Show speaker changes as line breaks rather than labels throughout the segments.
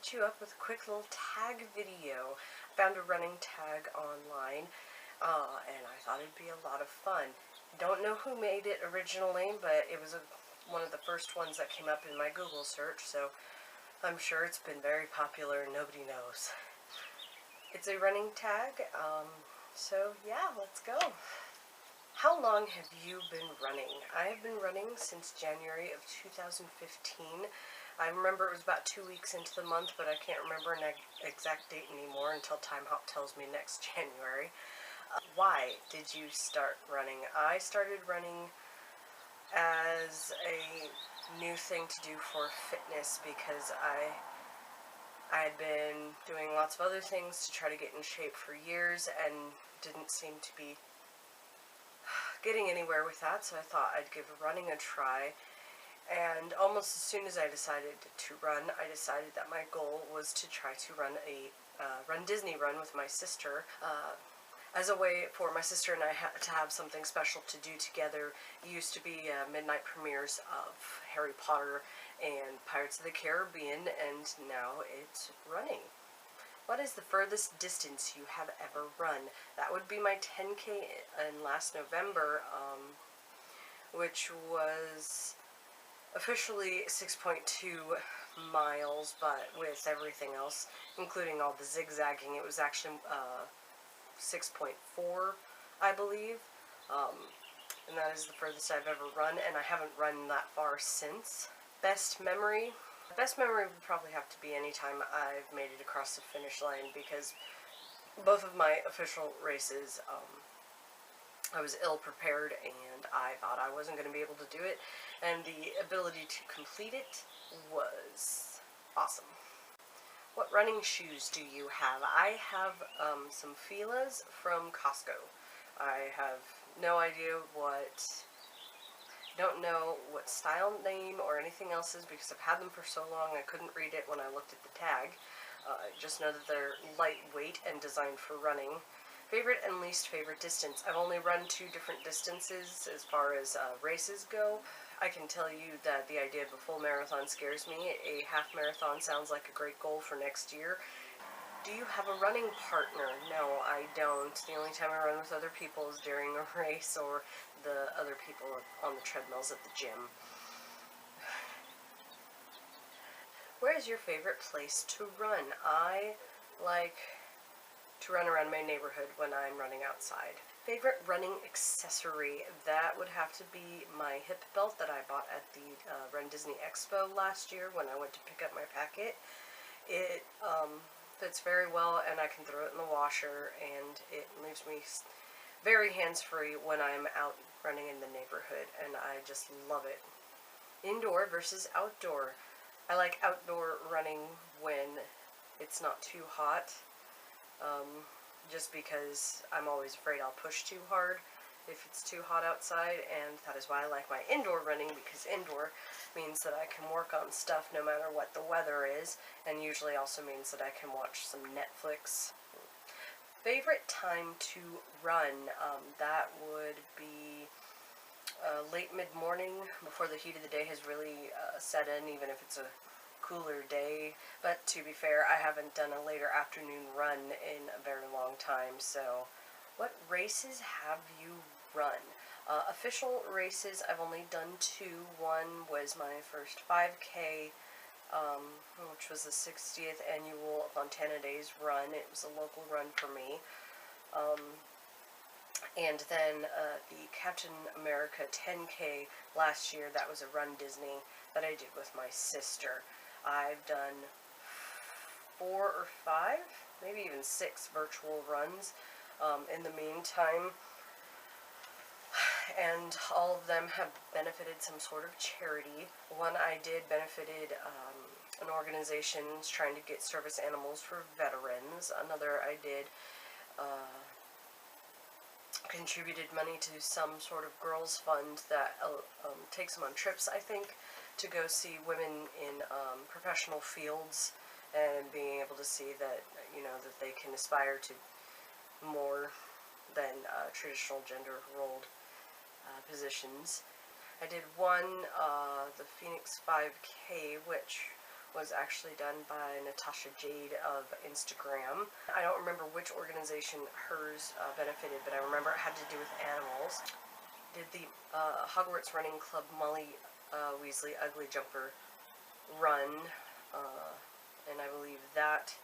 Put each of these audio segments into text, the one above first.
hooked you up with a quick little tag video. Found a running tag online, and I thought it'd be a lot of fun. Don't know who made it originally, but it was one of the first ones that came up in my Google search, so I'm sure it's been very popular and nobody knows. It's a running tag, so yeah, let's go. How long have you been running? I have been running since January of 2015. I remember it was about 2 weeks into the month, but I can't remember an exact date anymore until Time Hop tells me next January. Why did you start running? I started running as a new thing to do for fitness because I had been doing lots of other things to try to get in shape for years and didn't seem to be getting anywhere with that, so I thought I'd give running a try. And almost as soon as I decided to run, I decided that my goal was to try to run a Run Disney run with my sister, as a way for my sister and I to have something special to do together. It used to be midnight premieres of Harry Potter and Pirates of the Caribbean, and now it's running. What is the furthest distance you have ever run? That would be my 10K in last November, which was officially 6.2 miles, but with everything else, including all the zigzagging, it was actually 6.4, I believe, and that is the furthest I've ever run, and I haven't run that far since. Best memory? Best memory would probably have to be any time I've made it across the finish line, because both of my official races, I was ill-prepared and I thought I wasn't going to be able to do it, and the ability to complete it was awesome. What running shoes do you have? I have some Fila's from Costco. I have no idea don't know what style name or anything else is because I've had them for so long I couldn't read it when I looked at the tag. I just know that they're lightweight and designed for running. Favorite and least favorite distance. I've only run 2 different distances as far as races go. I can tell you that the idea of a full marathon scares me. A half marathon sounds like a great goal for next year. Do you have a running partner? No, I don't. The only time I run with other people is during a race or the other people on the treadmills at the gym. Where is your favorite place to run? I like to run around my neighborhood when I'm running outside. Favorite running accessory? That would have to be my hip belt that I bought at the Run Disney Expo last year when I went to pick up my packet. It fits very well, and I can throw it in the washer, and it leaves me very hands-free when I'm out running in the neighborhood, and I just love it. Indoor versus outdoor. I like outdoor running when it's not too hot, just because I'm always afraid I'll push too hard if it's too hot outside, and that is why I like my indoor running, because indoor means that I can work on stuff no matter what the weather is, and usually also means that I can watch some Netflix. Favorite time to run? That would be late mid-morning, before the heat of the day has really set in, even if it's a cooler day. But to be fair, I haven't done a later afternoon run in a very long time. So what races have you run? Official races, I've only done 2. One was my first 5K, which was the 60th annual Fontana Days run. It was a local run for me. And then the Captain America 10K last year, that was a Run Disney that I did with my sister. I've done 4 or 5, maybe even 6 virtual runs in the meantime, and all of them have benefited some sort of charity. One I did benefited an organization trying to get service animals for veterans. Another I did contributed money to some sort of girls fund that takes them on trips, I think, to go see women in professional fields, and being able to see that, that they can aspire to more than traditional gender rolled positions. I did one, the Phoenix 5K, which was actually done by Natasha Jade of Instagram. I don't remember which organization hers benefited, but I remember it had to do with animals. Did the Hogwarts Running Club Molly Weasley Ugly Jumper run, and I believe that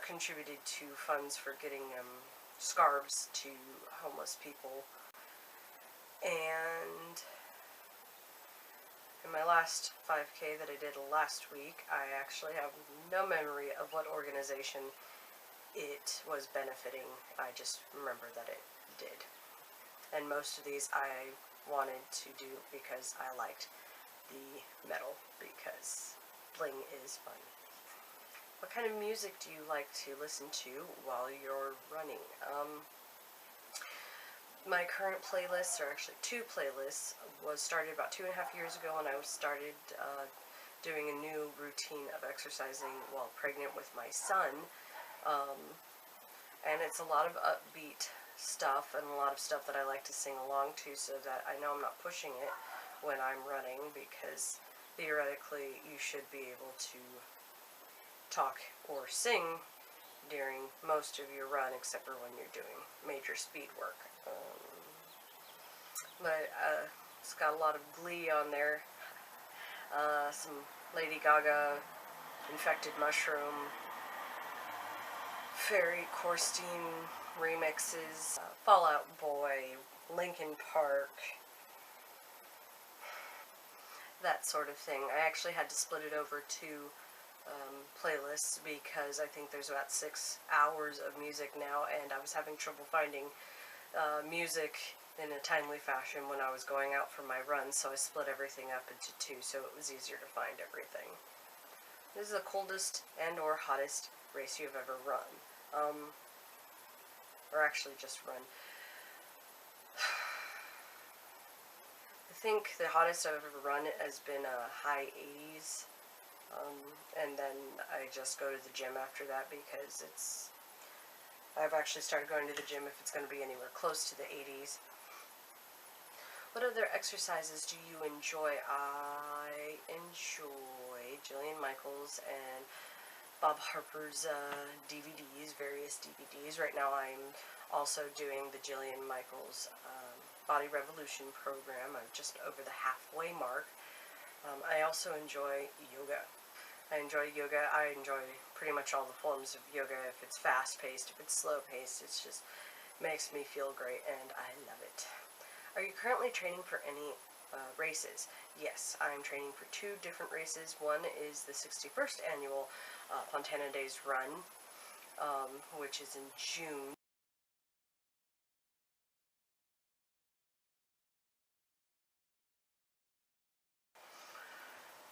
contributed to funds for getting scarves to homeless people. And in my last 5K that I did last week, I actually have no memory of what organization it was benefiting. I just remember that it did. And most of these I wanted to do because I liked the medal, because bling is fun. What kind of music do you like to listen to while you're running? My current playlists, or actually 2 playlists, was started about 2.5 years ago when I started doing a new routine of exercising while pregnant with my son. And it's a lot of upbeat stuff and a lot of stuff that I like to sing along to, so that I know I'm not pushing it when I'm running, because theoretically you should be able to talk or sing during most of your run, except for when you're doing major speed work. But it's got a lot of Glee on there, some Lady Gaga, Infected Mushroom, Ferry Corstein remixes, Fall Out Boy, Linkin Park, that sort of thing. I actually had to split it over 2 playlists, because I think there's about 6 hours of music now, and I was having trouble finding music in a timely fashion when I was going out for my run, so I split everything up into 2 so it was easier to find everything. This is the coldest and or hottest race you've ever run. Or actually just run. I think the hottest I've ever run has been high 80s. And then I just go to the gym after that, because I've actually started going to the gym if it's going to be anywhere close to the 80s. What other exercises do you enjoy? I enjoy Jillian Michaels and Bob Harper's DVDs, various DVDs. Right now I'm also doing the Jillian Michaels Body Revolution program. I'm just over the halfway mark. I also enjoy yoga. I enjoy yoga. I enjoy pretty much all the forms of yoga. If it's fast-paced, if it's slow-paced, it just makes me feel great, and I love it. Are you currently training for any races? Yes, I'm training for 2 different races. One is the 61st annual Fontana Days Run, which is in June.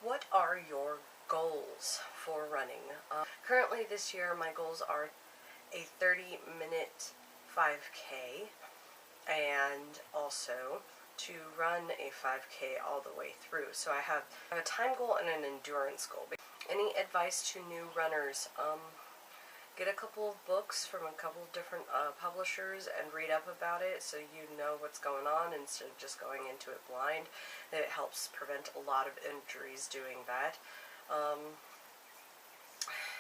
What are your goals for running? Currently this year my goals are a 30-minute 5K, and also to run a 5K all the way through. So I have a time goal and an endurance goal. Any advice to new runners? Get a couple of books from a couple of different publishers and read up about it, so you know what's going on instead of just going into it blind. It helps prevent a lot of injuries doing that.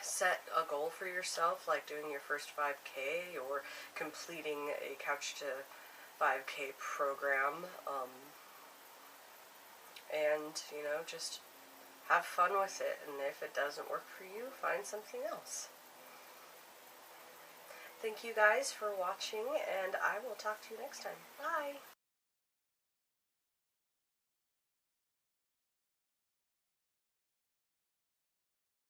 Set a goal for yourself, like doing your first 5K or completing a Couch to 5K program, and, you know, just have fun with it, and if it doesn't work for you, find something else. Thank you guys for watching, and I will talk to you next time. Bye!